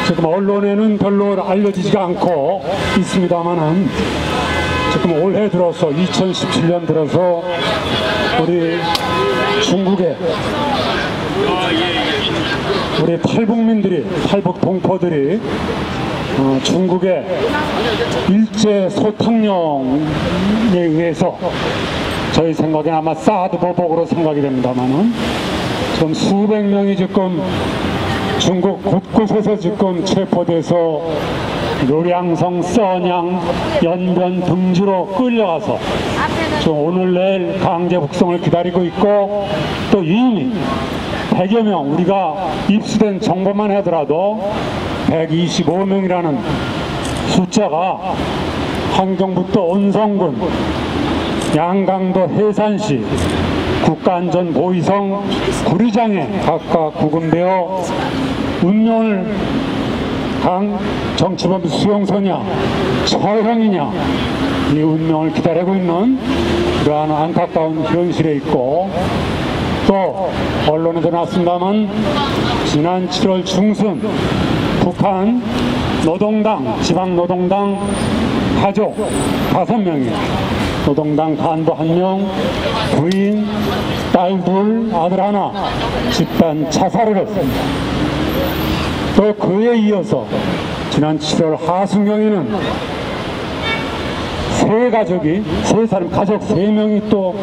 지금 언론에는 별로 알려지지가 않고 있습니다만은 지금 올해 들어서 2017년 들어서 우리 중국에 우리 탈북민들이, 탈북 동포들이 중국의 일제 소탕령에 의해서 저희 생각엔 아마 사드 보복으로 생각이 됩니다만은 지금 수백 명이 지금 중국 곳곳에서 지금 체포돼서 료량성, 써냥, 연변 등지로 끌려가서 지금 오늘 내일 강제 북송을 기다리고 있고, 또 이미 100여 명, 우리가 입수된 정보만 하더라도 125명이라는 숫자가 환경부터 온성군, 양강도 해산시, 국가안전보위성 구리장에 각각 구금되어 운명을 정치범 수용소냐 처형이냐 이 운명을 기다리고 있는 그러한 안타까운 현실에 있고, 또 언론에도 나왔습니다만 지난 7월 중순 북한 노동당, 지방노동당 가족 5명이 노동당 간부 1명, 부인, 딸 2, 아들 1 집단 자살을 했습니다. 또 그에 이어서 지난 7월 하순경에는 세 사람 가족 3명이 또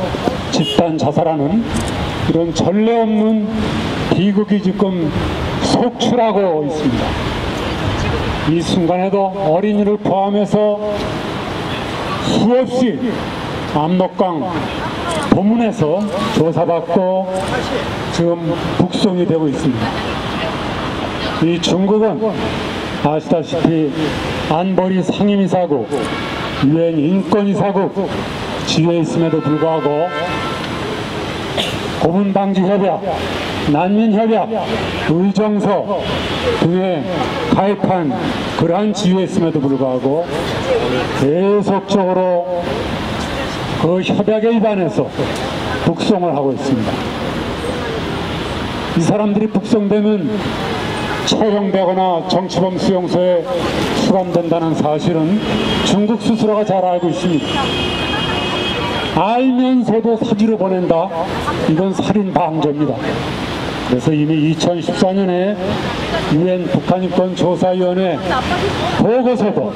집단 자살하는 이런 전례 없는 비극이 지금 속출하고 있습니다. 이 순간에도 어린이를 포함해서 수없이 압록강 도문에서 조사받고 지금 북송이 되고 있습니다. 이 중국은 아시다시피 안보리 상임이사국, 유엔 인권이사국 지위에 있음에도 불구하고 고문방지협약, 난민협약, 의정서 등에 가입한 그러한 지위에 있음에도 불구하고 계속적으로 그 협약에 위반해서 북송을 하고 있습니다. 이 사람들이 북송되면 처형되거나 정치범 수용소에 수감된다는 사실은 중국 스스로가 잘 알고 있습니다. 알면서도 사지로 보낸다. 이건 살인 방조입니다. 그래서 이미 2014년에 유엔 북한인권조사위원회 보고서도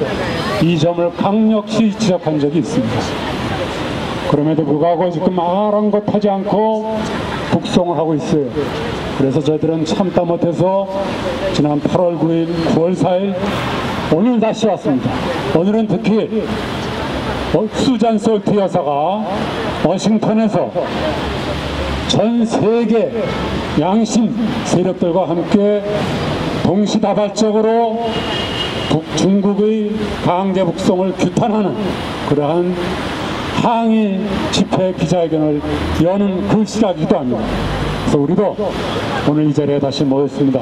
이 점을 강력히 지적한 적이 있습니다. 그럼에도 불구하고 지금 아랑곳하지 않고 북송을 하고 있어요. 그래서 저희들은 참다 못해서 지난 8월 9일, 9월 4일 오늘 다시 왔습니다. 오늘은 특히 수잔 솔트 여사가 워싱턴에서 전 세계 양심 세력들과 함께 동시다발적으로 중국의 강제 북송을 규탄하는 그러한 항의 집회 기자회견을 여는 그 시작이기도 합니다. 그래서 우리도 오늘 이 자리에 다시 모였습니다.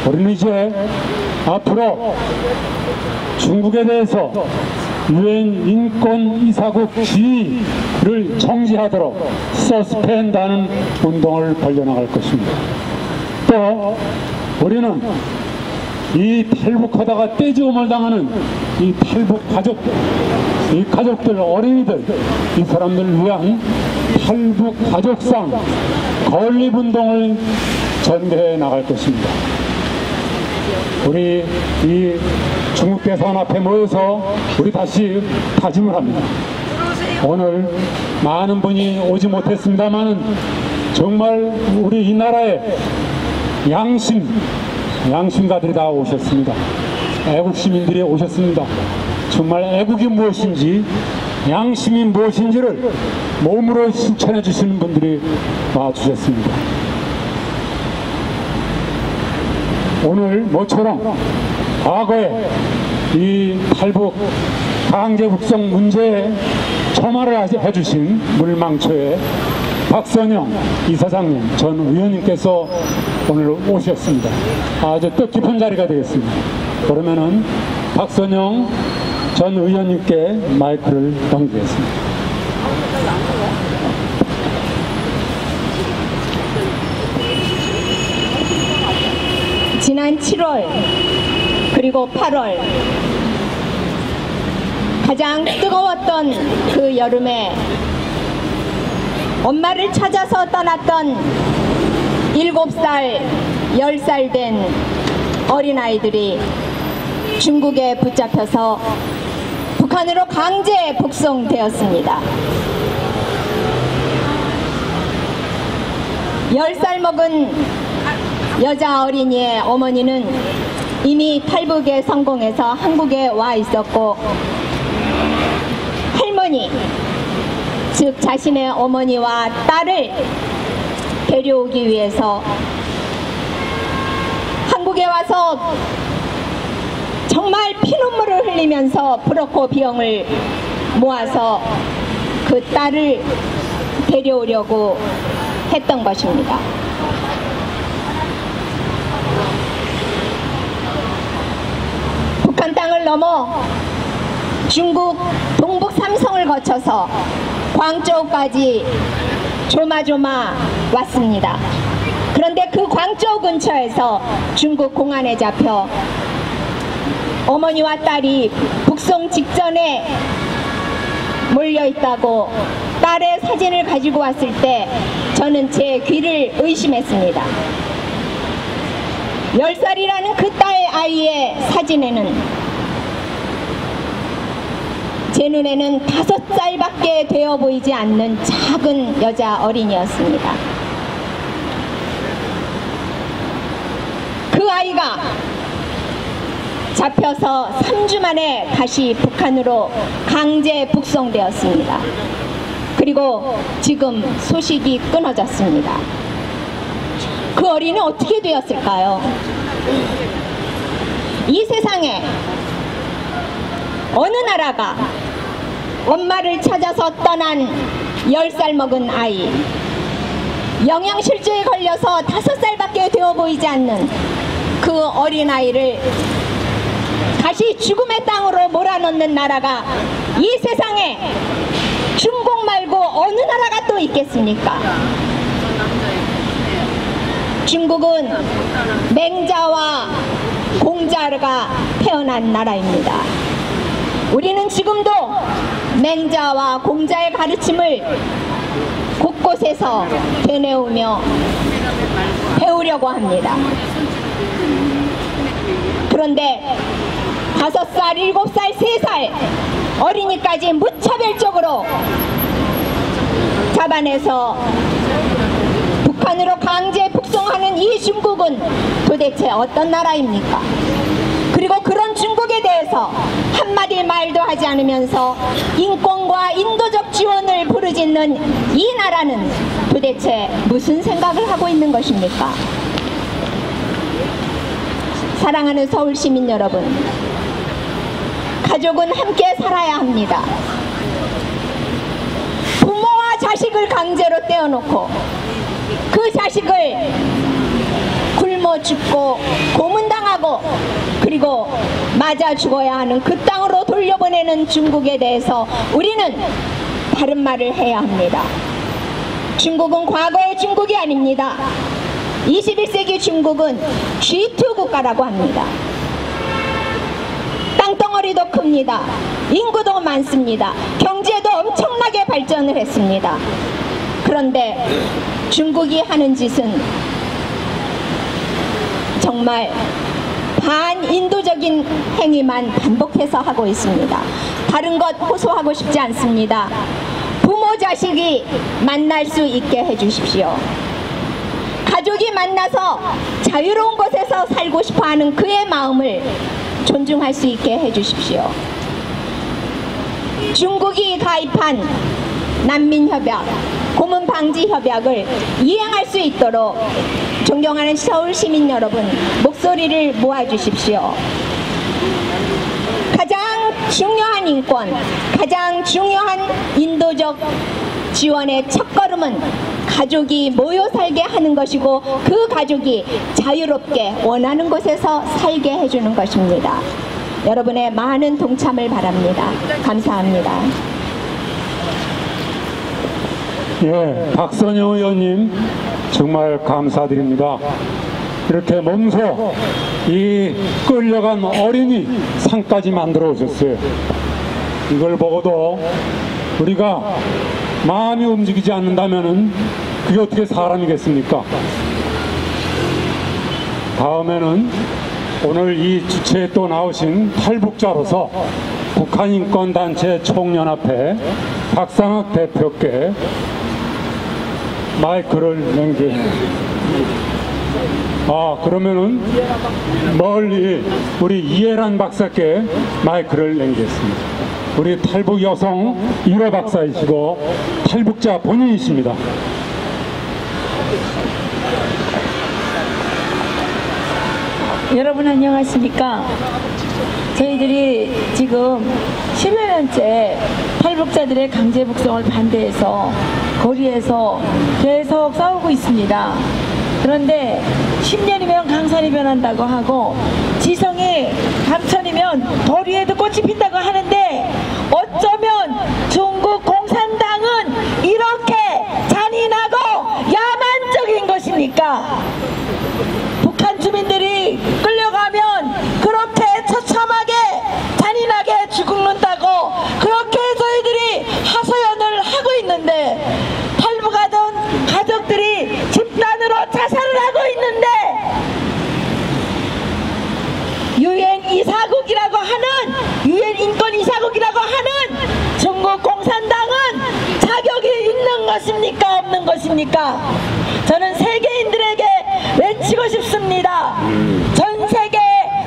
우리는 이제 앞으로 중국에 대해서 유엔 인권이사국 지위를 정지하도록 서스펜드하는 운동을 벌려나갈 것입니다. 또 우리는 이 탈북하다가 떼지움을 당하는 이 탈북 가족들, 이 가족들, 어린이들, 이 사람들을 위한 탈북 가족상 건립운동을 전개해 나갈 것입니다. 우리 이 중국 대사관 앞에 모여서 우리 다시 다짐을 합니다. 오늘 많은 분이 오지 못했습니다만 정말 우리 이 나라의 양심가들이 다 오셨습니다. 애국 시민들이 오셨습니다. 정말 애국이 무엇인지, 양심이 무엇인지를 몸으로 실천해 주시는 분들이 와주셨습니다. 오늘 모처럼 과거에 이 탈북 강제 북송 문제에 첨화를 해주신 물망초의 박선영 이사장님, 전 의원님께서 오늘 오셨습니다. 아주 뜻깊은 자리가 되겠습니다. 그러면은 박선영 전 의원님께 마이크를 넘기겠습니다. 지난 7월 그리고 8월 가장 뜨거웠던 그 여름에 엄마를 찾아서 떠났던 7살, 10살 된 어린아이들이 중국에 붙잡혀서 북한으로 강제 북송되었습니다. 10살 먹은 여자 어린이의 어머니는 이미 탈북에 성공해서 한국에 와 있었고, 할머니, 즉 자신의 어머니와 딸을 데려오기 위해서 한국에 와서 정말 피눈물을 흘리면서 브로커 비용을 모아서 그 딸을 데려오려고 했던 것입니다. 북한 땅을 넘어 중국 동북 삼성을 거쳐서 광저우까지 조마조마 왔습니다. 그런데 그 광저우 근처에서 중국 공안에 잡혀 어머니와 딸이 북송 직전에 몰려있다고 딸의 사진을 가지고 왔을 때 저는 제 귀를 의심했습니다. 10살이라는 그 딸 아이의 사진에는 제 눈에는 5살밖에 되어 보이지 않는 작은 여자 어린이였습니다. 그 아이가 잡혀서 3주 만에 다시 북한으로 강제 북송되었습니다. 그리고 지금 소식이 끊어졌습니다. 그 어린이는 어떻게 되었을까요? 이 세상에 어느 나라가 엄마를 찾아서 떠난 10살 먹은 아이, 영양실조에 걸려서 5살밖에 되어 보이지 않는 그 어린아이를 다시 죽음의 땅으로 몰아넣는 나라가 이 세상에 중국 말고 어느 나라가 또 있겠습니까? 중국은 맹자와 공자가 태어난 나라입니다. 우리는 지금도 맹자와 공자의 가르침을 곳곳에서 되뇌우며 배우려고 합니다. 그런데 5살, 7살, 3살 어린이까지 무차별적으로 잡아내서 북한으로 강제 북송하는 이 중국은 도대체 어떤 나라입니까? 그리고 그런 중국에 대해서 한마디 말도 하지 않으면서 인권과 인도적 지원을 부르짖는 이 나라는 도대체 무슨 생각을 하고 있는 것입니까? 사랑하는 서울 시민 여러분, 가족은 함께 살아야 합니다. 부모와 자식을 강제로 떼어놓고 그 자식을 굶어 죽고 고문당하고 그리고 맞아 죽어야 하는 그 땅으로 돌려보내는 중국에 대해서 우리는 다른 말을 해야 합니다. 중국은 과거의 중국이 아닙니다. 21세기 중국은 G2 국가라고 합니다. 땅덩어리도 큽니다. 인구도 많습니다. 경제도 엄청나게 발전을 했습니다. 그런데 중국이 하는 짓은 정말 반인도적인 행위만 반복해서 하고 있습니다. 다른 것 호소하고 싶지 않습니다. 부모 자식이 만날 수 있게 해주십시오. 가족이 만나서 자유로운 곳에서 살고 싶어하는 그의 마음을 존중할 수 있게 해주십시오. 중국이 가입한 난민협약, 고문방지협약을 이행할 수 있도록 존경하는 서울 시민 여러분, 목소리를 모아주십시오. 가장 중요한 인권, 가장 중요한 인도적 지원의 첫걸음은 가족이 모여 살게 하는 것이고 그 가족이 자유롭게 원하는 곳에서 살게 해주는 것입니다. 여러분의 많은 동참을 바랍니다. 감사합니다. 예, 박선영 의원님 정말 감사드립니다. 이렇게 몸소 이 끌려간 어린이 상까지 만들어 오셨어요. 이걸 보고도 우리가 마음이 움직이지 않는다면은 그게 어떻게 사람이겠습니까? 다음에는 오늘 이 주체에 또 나오신 탈북자로서 북한인권단체 총연합회 박상학 대표께 마이크를 그러면은 멀리 우리 이해란 박사께 마이크를 넘기겠습니다. 우리 탈북 여성 1호 박사이시고 탈북자 본인이십니다. 여러분 안녕하십니까? 저희들이 지금 10여 년째 탈북자들의 강제 북송을 반대해서 거리에서 계속 싸우고 있습니다. 그런데 10년이면 강산이 변한다고 하고 지성이 감천이면 도리에도 꽃이 핀다고 하는데 어쩌면 중국 공산당은 이렇게 잔인하고 야만적인 것입니까? 북한 주민들이 끌려가면 그렇게 처참하게 잔인하게 죽는다고 그렇게 저희들이 하소연을 하고 있는데 탈북하던 가족들이 집단으로 자살을 하고 있는데 유엔 이사국이라고 하는 유엔 인권 이사국이라고 하는 중국 공산당은 자격이 있는 것입니까 없는 것입니까? 저는 세계인들에게 외치고 싶습니다. 전 세계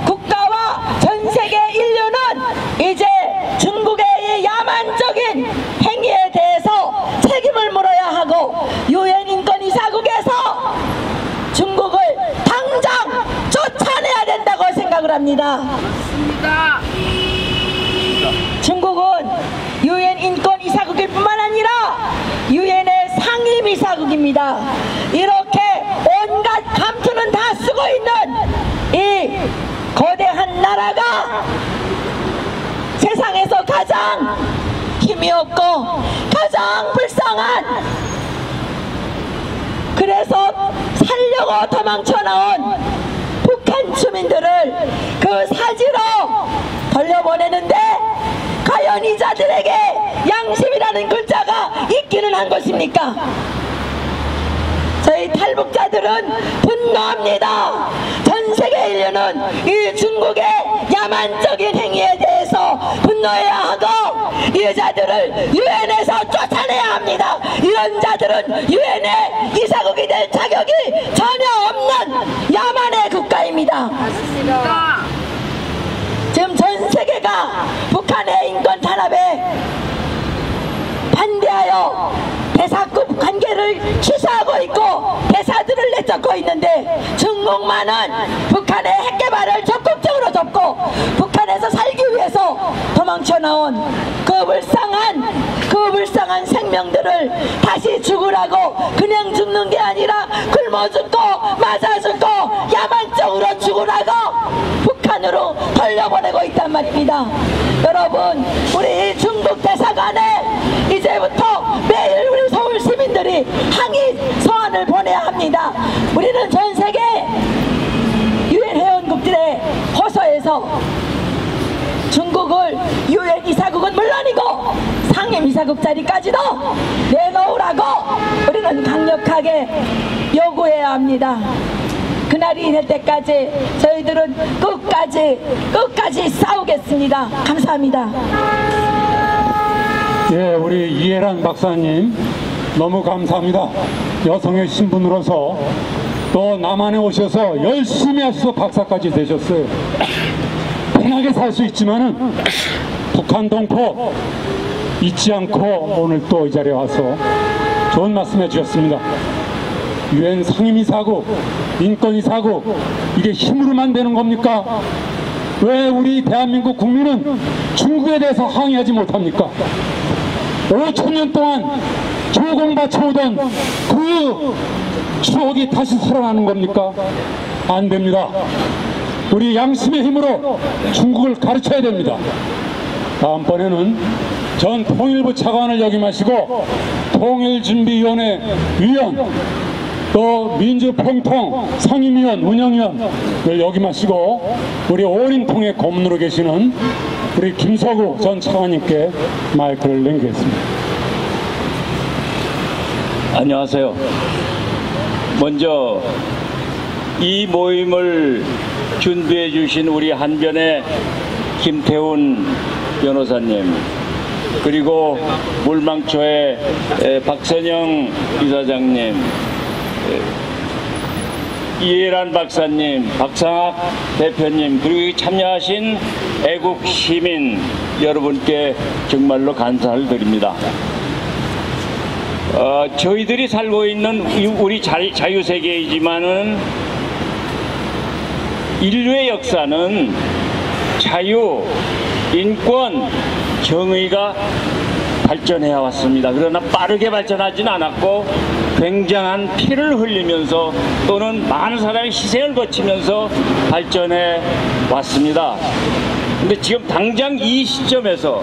국가와 전 세계 인류는 이제 중국의 이 야만적인 행위에 대해서 책임을 물어야 하고 유엔 인권 이사국에서 중국을 당장 쫓아내야 된다고 생각을 합니다. 중국은 유엔 인권 이사국일 뿐만 아니라 유엔의 상임이사국입니다. 이렇게 온갖 감투는 다 쓰고 있는 이 거대한 나라가 세상에서 가장 힘이 없고 가장 불쌍한, 그래서 살려고 도망쳐 나온 북한 주민들을 그 사지로 돌려보내는데 과연 이 자들에게 양심이라는 글자가 있기는 한 것입니까? 저희 탈북자들은 분노합니다. 전 세계 인류는 이 중국의 야만적인 행위에 대해서 분노해야 하고 이 자들을 유엔에서 쫓아내야 합니다. 이런 자들은 유엔의 이사국이 될 자격이 전혀 없는 야만의 국가입니다. 지금 전 세계가 북한의 인권 탄압에 반대하여 대사급 관계를 취소하고 있고 대사들을 내쫓고 있는데 중국만은 북한의 핵 개발을 적극적으로 접고 북한에서 살기 위해서 도망쳐 나온 그 불쌍한 생명들을 다시 죽으라고 그냥 죽는 게 아니라 굶어 죽고 맞아 죽고 야만적으로 죽으라고 북한으로 돌려보내고 있단 말입니다. 여러분, 우리 중국 대사관에 이제부터 매일 우리 서울 시민들이 항의 서한을 보내야 합니다. 우리는 전 세계 유엔 회원국들의 호소에서 중국을 유엔 이사국은 물론이고 상임 이사국 자리까지도 내놓으라고 우리는 강력하게 요구해야 합니다. 그날이 될 때까지 저희들은 끝까지 싸우겠습니다. 감사합니다. 예, 우리 이해란 박사님 너무 감사합니다. 여성의 신분으로서 또 남한에 오셔서 열심히 하셔서 박사까지 되셨어요. 편하게 살 수 있지만은 북한 동포 잊지 않고 오늘 또 이 자리에 와서 좋은 말씀 해주셨습니다. 유엔 상임이사국, 인권이사국, 이게 힘으로만 되는 겁니까? 왜 우리 대한민국 국민은 중국에 대해서 항의하지 못합니까? 5천년 동안 조공받쳐오던 그 추억이 다시 살아나는 겁니까? 안 됩니다. 우리 양심의 힘으로 중국을 가르쳐야 됩니다. 다음번에는 전 통일부 차관을 역임하시고 통일준비위원회 위원 또 민주평통 상임위원 운영위원을 역임하시고 우리 오림통의 고문으로 계시는 우리 김서구 전 차관님께 마이크를 넘기겠습니다. 안녕하세요. 먼저 이 모임을 준비해 주신 우리 한변의 김태훈 변호사님, 그리고 물망초의 박선영 이사장님, 이해란 박사님, 박상학 대표님, 그리고 참여하신 애국 시민 여러분께 정말로 감사를 드립니다. 저희들이 살고 있는 우리 자유세계이지만은 인류의 역사는 자유, 인권, 정의가 발전해 왔습니다. 그러나 빠르게 발전하지는 않았고 굉장한 피를 흘리면서 또는 많은 사람의 희생을 거치면서 발전해 왔습니다. 근데 지금 당장 이 시점에서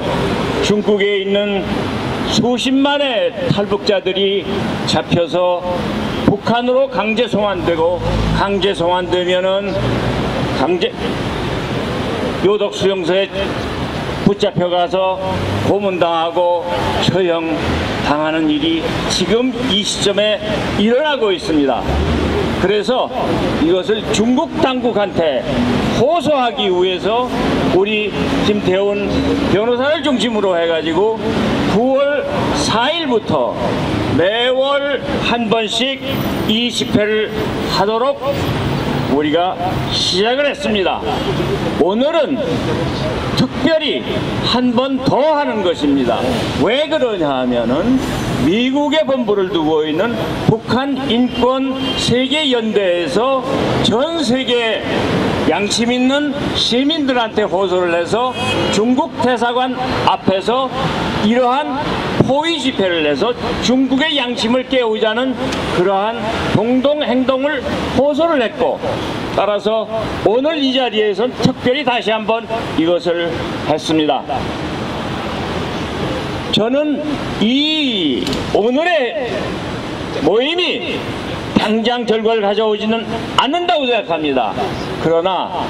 중국에 있는 수십만의 탈북자들이 잡혀서 북한으로 강제 송환되고, 강제 송환되면은 요독 수용소에 붙잡혀가서 고문당하고 처형당하는 일이 지금 이 시점에 일어나고 있습니다. 그래서 이것을 중국 당국한테 호소하기 위해서 우리 김태훈 변호사를 중심으로 해가지고 9월 4일부터 매월 한 번씩 이 집회를 하도록 우리가 시작을 했습니다. 오늘은 특별히 한 번 더 하는 것입니다. 왜 그러냐 하면은 미국의 본부를 두고 있는 북한 인권 세계연대에서 전 세계 양심 있는 시민들한테 호소를 해서 중국 대사관 앞에서 이러한 포위 집회를 해서 중국의 양심을 깨우자는 그러한 공동 행동을 호소를 했고, 따라서 오늘 이 자리에선 특별히 다시 한번 이것을 했습니다. 저는 이 오늘의 모임이 당장 결과를 가져오지는 않는다고 생각합니다. 그러나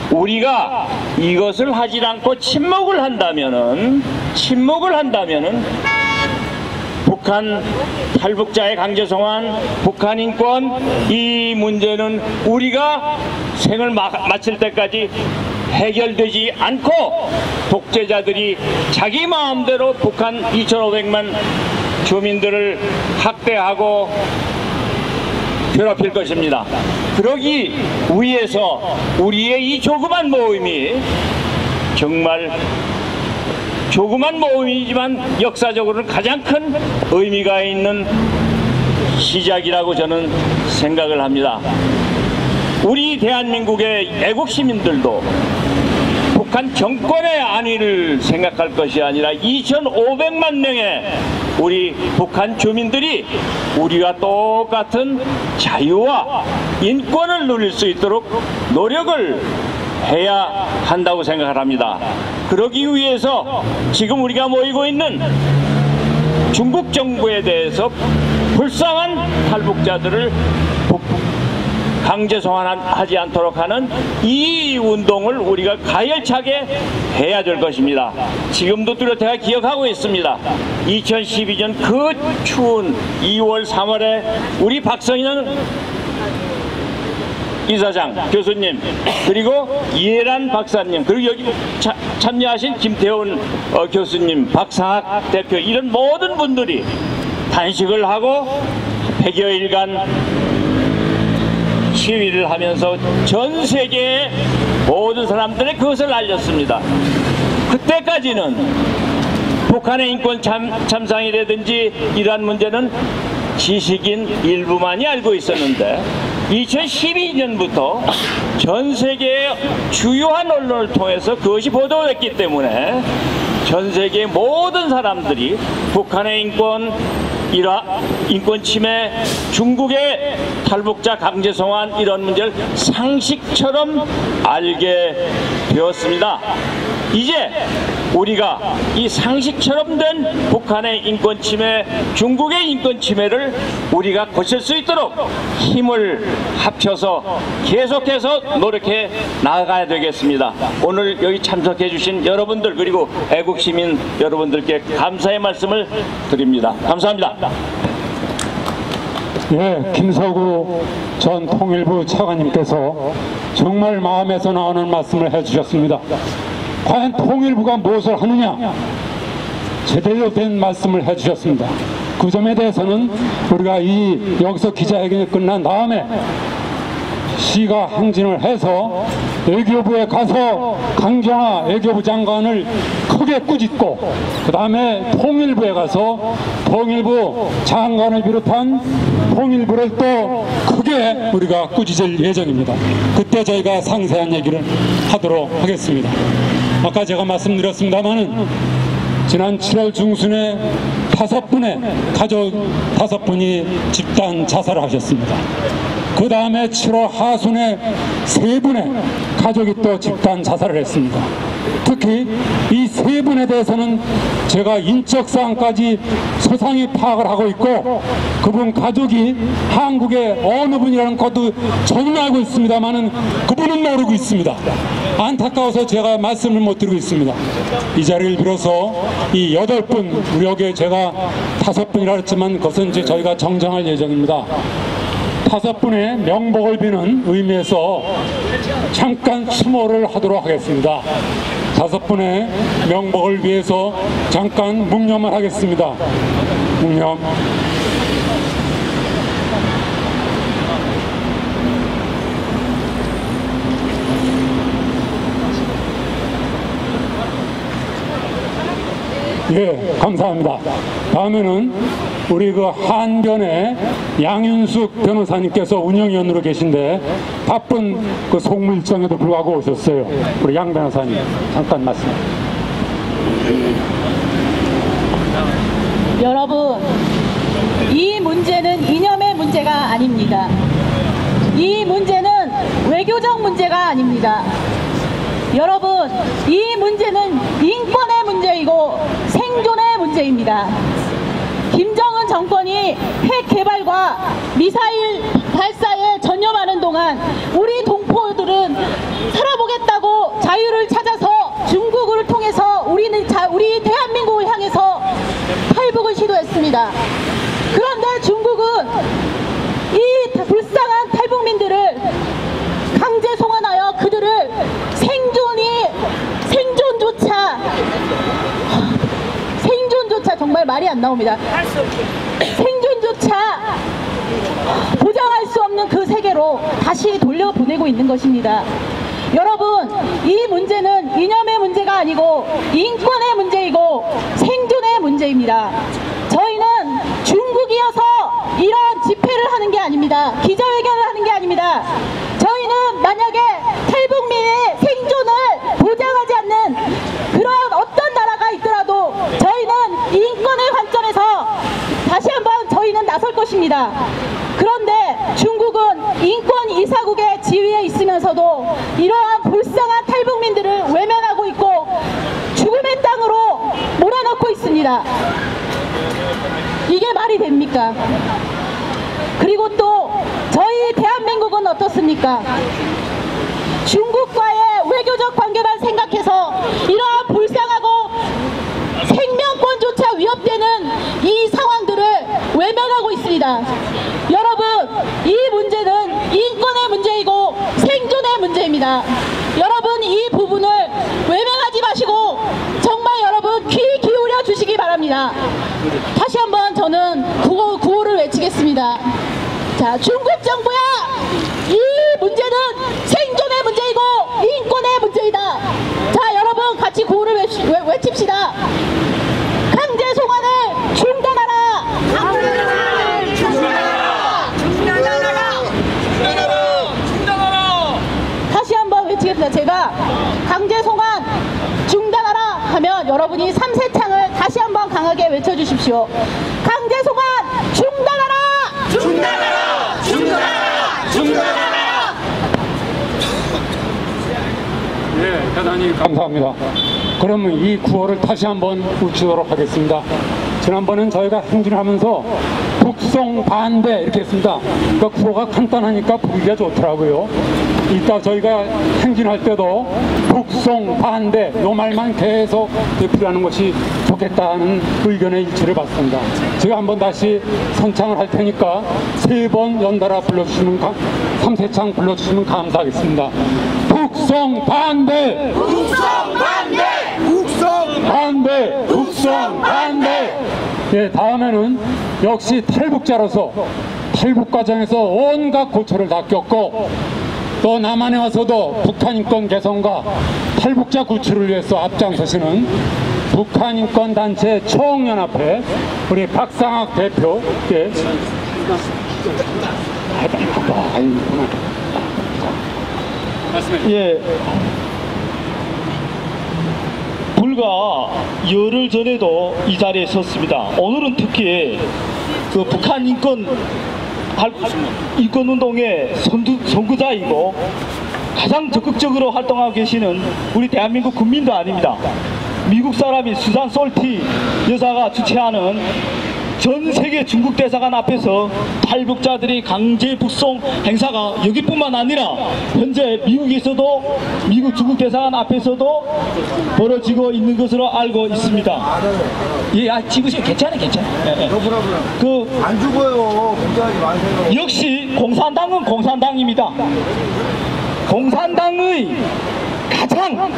우리가 이것을 하지 않고 침묵을 한다면은 북한 탈북자의 강제 송환, 북한 인권, 이 문제는 우리가 생을 마칠 때까지 해결되지 않고 독재자들이 자기 마음대로 북한 2,500만 주민들을 학대하고 괴롭힐 것입니다. 그러기 위해서 우리의 이 조그만 모임이, 정말 조그만 모임이지만 역사적으로는 가장 큰 의미가 있는 시작이라고 저는 생각을 합니다. 우리 대한민국의 애국 시민들도 북한 정권의 안위를 생각할 것이 아니라 2,500만 명의 우리 북한 주민들이 우리와 똑같은 자유와 인권을 누릴 수 있도록 노력을 해야 한다고 생각을 합니다. 그러기 위해서 지금 우리가 모이고 있는 중국 정부에 대해서 불쌍한 탈북자들을 강제 송환하지 않도록 하는 이 운동을 우리가 가열차게 해야 될 것입니다. 지금도 뚜렷하게 기억하고 있습니다. 2012년 그 추운 2월 3월에 우리 박선영 이사장, 교수님, 그리고 이해란 박사님, 그리고 여기 참여하신 김태훈 교수님, 박상학 대표, 이런 모든 분들이 단식을 하고 100여일간 시위를 하면서 전 세계의 모든 사람들의 그것을 알렸습니다. 그때까지는 북한의 인권 참상이라든지 이러한 문제는 지식인 일부만이 알고 있었는데 2012년부터 전 세계의 주요한 언론을 통해서 그것이 보도됐기 때문에 전 세계의 모든 사람들이 북한의 인권 침해, 중국의 탈북자 강제 송환 이런 문제를 상식처럼 알게 되었습니다. 이제 우리가 이 상식처럼 된 북한의 인권 침해, 중국의 인권 침해를 우리가 고칠 수 있도록 힘을 합쳐서 계속해서 노력해 나아가야 되겠습니다. 오늘 여기 참석해 주신 여러분들 그리고 애국 시민 여러분들께 감사의 말씀을 드립니다. 감사합니다. 예, 김서구 전 통일부 차관님께서 정말 마음에서 나오는 말씀을 해주셨습니다. 과연 통일부가 무엇을 하느냐? 제대로 된 말씀을 해주셨습니다. 그 점에 대해서는 우리가 여기서 기자회견이 끝난 다음에 시가 행진을 해서 외교부에 가서 강정화 외교부 장관을 크게 꾸짖고 그 다음에 통일부에 가서 통일부 장관을 비롯한 통일부를 또 크게 우리가 꾸짖을 예정입니다. 그때 저희가 상세한 얘기를 하도록 하겠습니다. 아까 제가 말씀드렸습니다마는 지난 7월 중순에 5분의 가족 5분이 집단 자살을 하셨습니다. 그 다음에 7월 하순에 3분의 가족이 또 집단 자살을 했습니다. 특히 이 3분에 대해서는 제가 인적사항까지 소상히 파악을 하고 있고 그분 가족이 한국의 어느 분이라는 것도 저는 알고 있습니다만은 그분은 모르고 있습니다. 안타까워서 제가 말씀을 못 드리고 있습니다. 이 자리를 빌어서 이 8분, 우리 여기에 제가 5분이라 했지만 그것은 이제 저희가 정정할 예정입니다. 5분의 명복을 비는 의미에서 잠깐 추모를 하도록 하겠습니다. 5분의 명복을 위해서 잠깐 묵념을 하겠습니다. 묵념. 예, 감사합니다. 다음에는 우리 그 한변의 양윤숙 변호사님께서 운영위원으로 계신데 바쁜 그 송무 일정에도 불구하고 오셨어요. 우리 양 변호사님 잠깐 말씀. 여러분, 이 문제는 이념의 문제가 아닙니다. 이 문제는 외교적 문제가 아닙니다. 여러분, 이 문제는 인권의 문제이고 생존의 문제입니다. 김정은 정권이 핵 개발과 미사일 발사에 전념하는 동안 우리 동포들은 살아보겠다고 자유를 찾아서 중국을 통해서 우리 대한민국을 향해서 탈북을 시도했습니다. 그런데 중국은 이 불쌍한 탈북민들을 강제 송환하여 그들을 생존조차 정말 말이 안 나옵니다. 생존조차 보장할 수 없는 그 세계로 다시 돌려보내고 있는 것입니다. 여러분, 이 문제는 이념의 문제가 아니고 인권의 문제이고 생존의 문제입니다. 저희는 중국이어서 이런 집회를 하는 게 아닙니다. 기자회견을 하는 게 아닙니다. 저희는 만약에 탈북민의 생존을 보장하지 않는 그런 어떤 나라가 있더라도 저희는 인권의 관점에서 다시 한번 저희는 나설 것입니다. 그런데 중국은 인권 이사국의 지위에 있으면서도 이러한 불쌍한 탈북민들을 외면하고 있고 죽음의 땅으로 몰아넣고 있습니다. 이게 말이 됩니까? 그리고 또 저희 대한민국은 어떻습니까? 중국과의 외교적 관계만 생각해서 이러한 불쌍하고 생명권조차 위협되는 이 상황들을 외면하고 있습니다. 여러분, 이 문제는 인권의 문제이고 생존의 문제입니다. 여러분, 이 부분을 외면하지 마시고 정말 여러분 귀 기울여 주시기 바랍니다. 다시 한번 저는 구호를 외치겠습니다. 자, 중국 정부야, 이 문제는 생존의 문제이고 인권의 문제이다. 자, 여러분 같이 구호를 외칩시다. 강제 송환을 중단하라. 강제 중단하라. 중단하라. 중단하라. 다시 한번 외치겠습니다. 제가 강제 송환 중단하라 하면 여러분이 3세창을 다시 한번 강하게 외쳐주십시오. 강제 송환 중단하라. 중단하라. 중단하라. 대단히 감사합니다. 그러면 이 구호를 다시 한번 외치도록 하겠습니다. 지난번엔 저희가 행진하면서 북송 반대 이렇게 했습니다. 그러니까 구호가 간단하니까 부르기가 좋더라고요. 이따 저희가 행진할 때도 북송 반대 요 말만 계속 되풀이하는 것이 좋겠다는 의견의 일치를 받습니다. 제가 한번 다시 선창을 할 테니까 3번 연달아 불러주시면 3세창 불러주시면 감사하겠습니다. 북송 반대! 북송 반대! 북송 반대! 북송 반대! 예, 다음에는 역시 탈북자로서 탈북 과정에서 온갖 고초를 다 겪고 또 남한에 와서도 북한 인권 개선과 탈북자 구출을 위해서 앞장서시는 북한 인권 단체 총연합회 우리 박상학 대표께 예, 불과 열흘 전에도 이 자리에 섰습니다. 오늘은 특히 그 북한 인권운동의 선구자이고 가장 적극적으로 활동하고 계시는 우리 대한민국 국민도 아닙니다. 미국 사람인 수잔 솔티 여사가 주최하는 전 세계 중국 대사관 앞에서 탈북자들이 강제 북송 행사가 여기뿐만 아니라 현재 미국에서도 미국 중국 대사관 앞에서도 벌어지고 있는 것으로 알고 있습니다. 예, 지구실 괜찮아. 예. 안 죽어요. 걱정하지 마세요. 역시 공산당은 공산당입니다. 공산당의 가장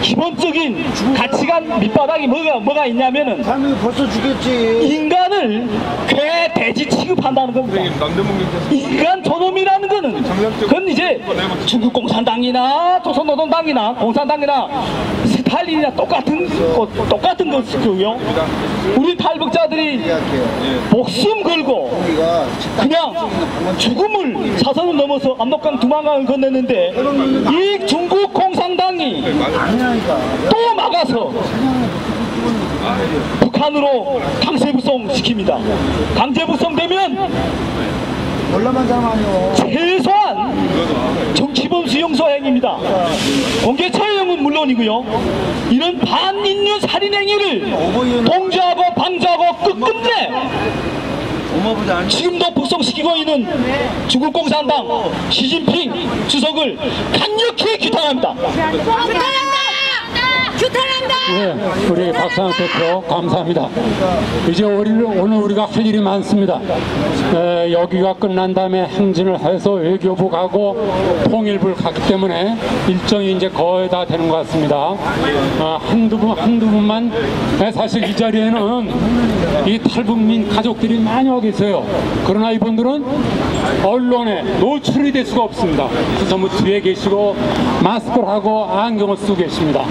기본적인 가치관 밑바닥이 뭐가 있냐면은 삶이 벌써 죽겠지. 인간을 개 돼지 취급한다는 겁니다. 인간 저놈이라는 거는 그건 이제 중국 공산당이나 조선노동당이나 공산당이나 스탈린이나 똑같은 것이고요. 우리 탈북자들이 목숨 걸고 그냥 죽음을 사선을 넘어서 압록강 두만강을 건넜는데 이 중국 공산당이 또 막아서 북한으로 강제북송 시킵니다. 강제북송되면 몰라만 사람 아니요. 최소한 정치범 수용소 행위입니다. 공개 처형은 물론이고요. 이런 반인류 살인 행위를 통제하고 방조하고 끝끝내 지금도 북송시키고 있는 중국 공산당 시진핑 주석을 강력히 규탄합니다. 예, 우리 박상학 대표 감사합니다. 이제 오늘 우리가 할 일이 많습니다. 여기가 끝난 다음에 행진을 해서 외교부 가고 통일부를 갔기 때문에 일정이 이제 거의 다 되는 것 같습니다. 한두 분만 사실 이 자리에는 이 탈북민 가족들이 많이 와 계세요. 그러나 이분들은 언론에 노출이 될 수가 없습니다. 그래서 전부 뒤에 계시고 마스크를 하고 안경을 쓰고 계십니다.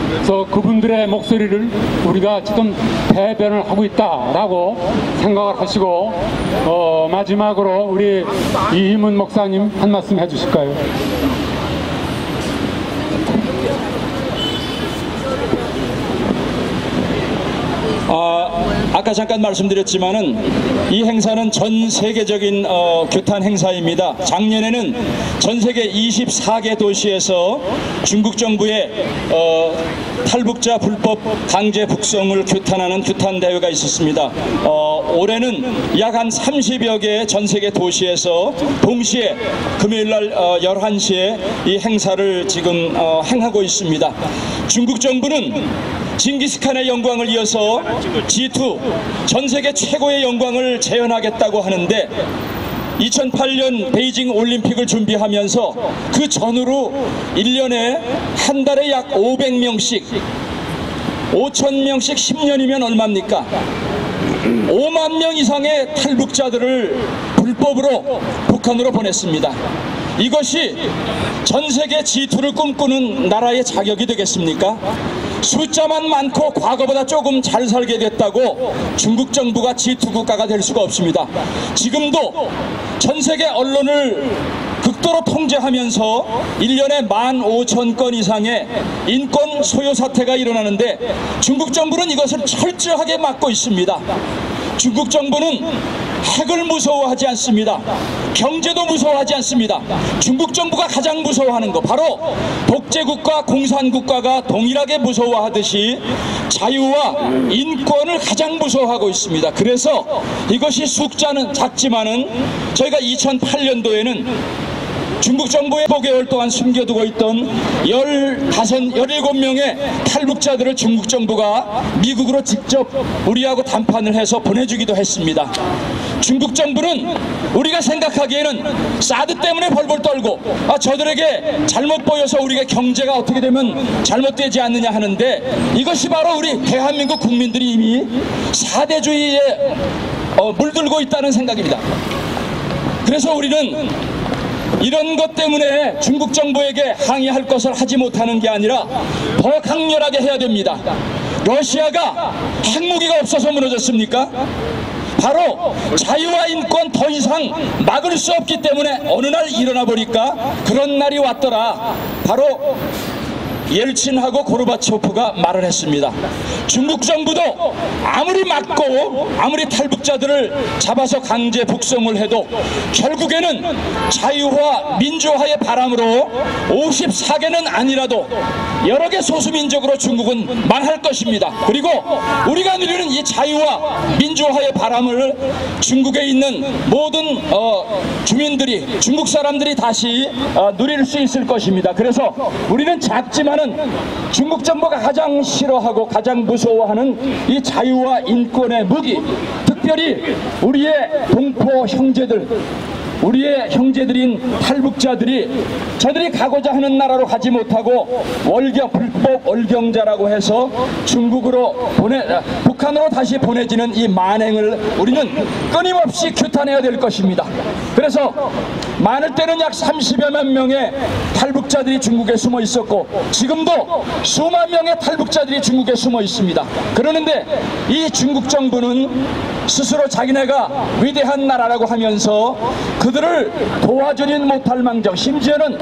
그래서 그분들의 목소리를 우리가 지금 대변을 하고 있다라고 생각을 하시고 마지막으로 우리 이희문 목사님 한 말씀 해주실까요? 아까 잠깐 말씀드렸지만은 이 행사는 전 세계적인 규탄 행사입니다. 작년에는 전 세계 24개 도시에서 중국 정부의 탈북자 불법 강제 북송을 규탄하는 규탄 대회가 있었습니다. 올해는 약 한 30여 개의 전 세계 도시에서 동시에 금요일날 11시에 이 행사를 지금 행하고 있습니다. 중국 정부는 징기스칸의 영광을 이어서 G2 전 세계 최고의 영광을 재현하겠다고 하는데 2008년 베이징 올림픽을 준비하면서 그 전후로 1년에 한 달에 약 500명씩 5,000명씩 10년이면 얼마입니까? 5만 명 이상의 탈북자들을 불법으로 북한으로 보냈습니다. 이것이 전 세계 G2를 꿈꾸는 나라의 자격이 되겠습니까? 숫자만 많고 과거보다 조금 잘 살게 됐다고 중국 정부가 G2 국가가 될 수가 없습니다. 지금도 전 세계 언론을 극도로 통제하면서 1년에 15,000건 이상의 인권 소요 사태가 일어나는데 중국 정부는 이것을 철저하게 막고 있습니다. 중국 정부는 핵을 무서워하지 않습니다. 경제도 무서워하지 않습니다. 중국 정부가 가장 무서워하는 거 바로 독재국가, 공산국가가 동일하게 무서워하듯이 자유와 인권을 가장 무서워하고 있습니다. 그래서 이것이 숫자는 작지만은 저희가 2008년도에는 중국 정부의 5개월 동안 숨겨두고 있던 17명의 탈북자들을 중국 정부가 미국으로 직접 우리하고談判을 해서 보내주기도 했습니다. 중국 정부는 우리가 생각하기에는 사드 때문에 벌벌 떨고 저들에게 잘못 보여서 우리가 경제가 어떻게 되면 잘못되지 않느냐 하는데 이것이 바로 우리 대한민국 국민들이 이미 사대주의에 물들고 있다는 생각입니다. 그래서 우리는 이런 것 때문에 중국 정부에게 항의할 것을 하지 못하는 게 아니라 더 강렬하게 해야 됩니다. 러시아가 핵무기가 없어서 무너졌습니까? 바로 자유와 인권 더 이상 막을 수 없기 때문에 어느 날 일어나 보니까 그런 날이 왔더라. 바로 옐친하고 고르바초프가 말을 했습니다. 중국 정부도 아무리 막고 아무리 탈북자들을 잡아서 강제 북송을 해도 결국에는 자유와 민주화의 바람으로 54개는 아니라도 여러 개 소수민족으로 중국은 망할 것입니다. 그리고 우리가 누리는 이 자유와 민주화의 바람을 중국에 있는 모든 주민들이, 중국 사람들이 다시 누릴 수 있을 것입니다. 그래서 우리는 작지만은 중국 정부가 가장 싫어하고 가장 무서워하는 이 자유와 인권의 무기, 특별히 우리의 동포 형제들, 우리의 형제들인 탈북자들이 저들이 가고자 하는 나라로 가지 못하고 불법 월경자라고 해서 북한으로 다시 보내지는 이 만행을 우리는 끊임없이 규탄해야 될 것입니다. 그래서 많을 때는 약 30여만 명의 탈북자들이 중국에 숨어 있었고 지금도 수만 명의 탈북자들이 중국에 숨어 있습니다. 그러는데 이 중국 정부는 스스로 자기네가 위대한 나라라고 하면서 그들을 도와주진 못할 망정, 심지어는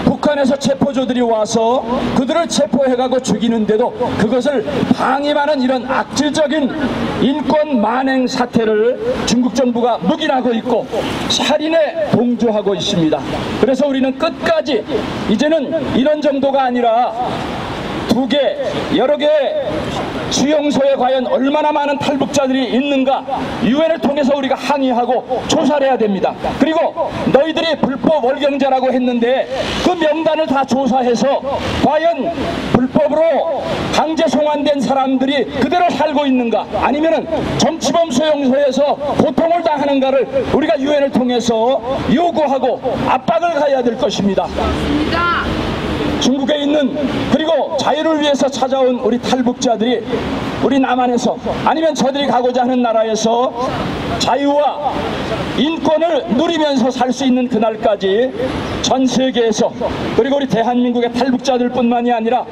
북한에서 체포조들이 와서 그들을 체포해가고 죽이는데도 그것을 방임하는 이런 악질적인 인권 만행 사태를 중국 정부가 묵인하고 있고 살인에 동조하고 있습니다. 그래서 우리는 끝까지 이제는 이런 정도가 아니라 여러 개 수용소에 과연 얼마나 많은 탈북자들이 있는가 유엔을 통해서 우리가 항의하고 조사를 해야 됩니다. 그리고 너희들이 불법 월경자라고 했는데 그 명단을 다 조사해서 과연 불법으로 강제 송환된 사람들이 그대로 살고 있는가 아니면은 정치범 수용소에서 고통을 당하는가를 우리가 유엔을 통해서 요구하고 압박을 가해야 될 것입니다. 중국에 있는 그리고 자유를 위해서 찾아온 우리 탈북자들이 우리 남한에서 아니면 저들이 가고자 하는 나라에서 자유와 인권을 누리면서 살 수 있는 그날까지 전 세계에서 그리고 우리 대한민국의 탈북자들 뿐만이 아니라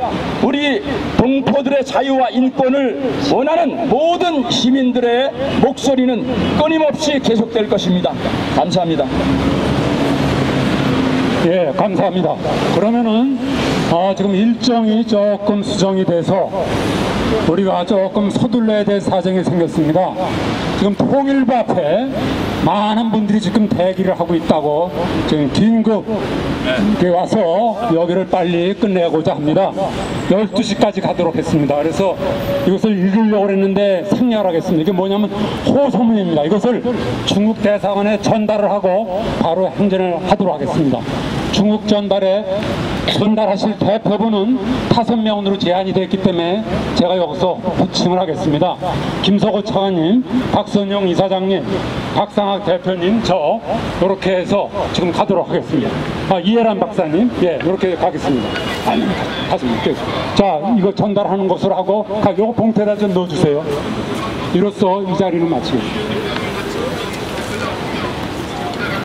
우리 동포들의 자유와 인권을 원하는 모든 시민들의 목소리는 끊임없이 계속될 것입니다. 감사합니다. 예, 감사합니다. 그러면은 지금 일정이 조금 수정이 돼서 우리가 조금 서둘러야 될 사정이 생겼습니다. 지금 통일부 앞에 많은 분들이 지금 대기를 하고 있다고 지금 긴급 와서 여기를 빨리 끝내고자 합니다. 12시까지 가도록 했습니다. 그래서 이것을 읽으려고 했는데 생략을 하겠습니다. 이게 뭐냐면 호소문입니다. 이것을 중국 대사관에 전달을 하고 바로 행전을 하도록 하겠습니다. 중국 전달하실 대표분은 5명으로 제한이 됐기 때문에 제가 여기서 호칭을 하겠습니다. 김석호 차관님, 박선영 이사장님, 박상학 대표님, 저 이렇게 해서 지금 가도록 하겠습니다. 이해란 박사님, 예, 이렇게 가겠습니다. 자, 이거 전달하는 것으로 하고 요거 봉투에다 좀 넣어주세요. 이로써 이 자리를 마치겠습니다.